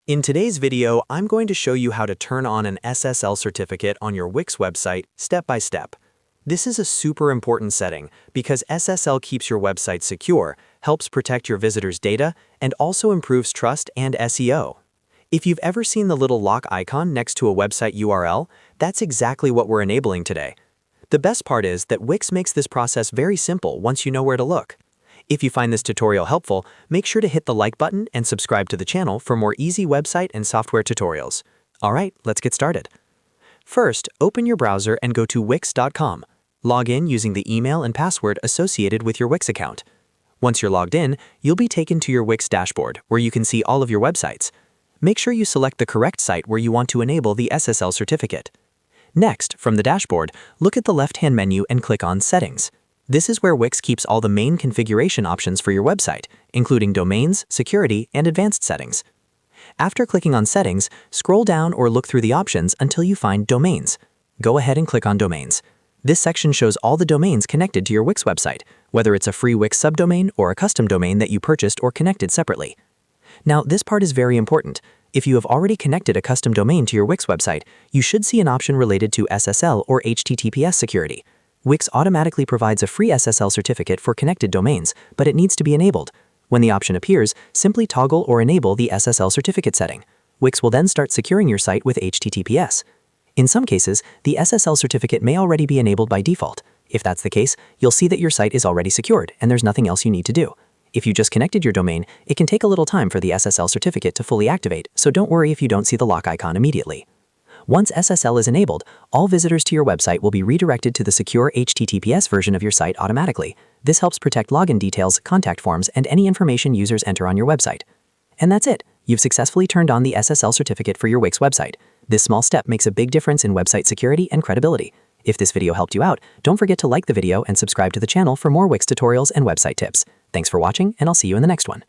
In today's video, I'm going to show you how to turn on an SSL certificate on your Wix website step by step. This is a super important setting because SSL keeps your website secure, helps protect your visitors' data, and also improves trust and SEO. If you've ever seen the little lock icon next to a website URL, that's exactly what we're enabling today. The best part is that Wix makes this process very simple once you know where to look. If you find this tutorial helpful, make sure to hit the like button and subscribe to the channel for more easy website and software tutorials. Alright, let's get started. First, open your browser and go to wix.com. Log in using the email and password associated with your Wix account. Once you're logged in, you'll be taken to your Wix dashboard where you can see all of your websites. Make sure you select the correct site where you want to enable the SSL certificate. Next, from the dashboard, look at the left-hand menu and click on Settings. This is where Wix keeps all the main configuration options for your website, including domains, security, and advanced settings. After clicking on Settings, scroll down or look through the options until you find Domains. Go ahead and click on Domains. This section shows all the domains connected to your Wix website, whether it's a free Wix subdomain or a custom domain that you purchased or connected separately. Now, this part is very important. If you have already connected a custom domain to your Wix website, you should see an option related to SSL or HTTPS security. Wix automatically provides a free SSL certificate for connected domains, but it needs to be enabled. When the option appears, simply toggle or enable the SSL certificate setting. Wix will then start securing your site with HTTPS. In some cases, the SSL certificate may already be enabled by default. If that's the case, you'll see that your site is already secured and there's nothing else you need to do. If you just connected your domain, it can take a little time for the SSL certificate to fully activate, so don't worry if you don't see the lock icon immediately. Once SSL is enabled, all visitors to your website will be redirected to the secure HTTPS version of your site automatically. This helps protect login details, contact forms, and any information users enter on your website. And that's it. You've successfully turned on the SSL certificate for your Wix website. This small step makes a big difference in website security and credibility. If this video helped you out, don't forget to like the video and subscribe to the channel for more Wix tutorials and website tips. Thanks for watching, and I'll see you in the next one.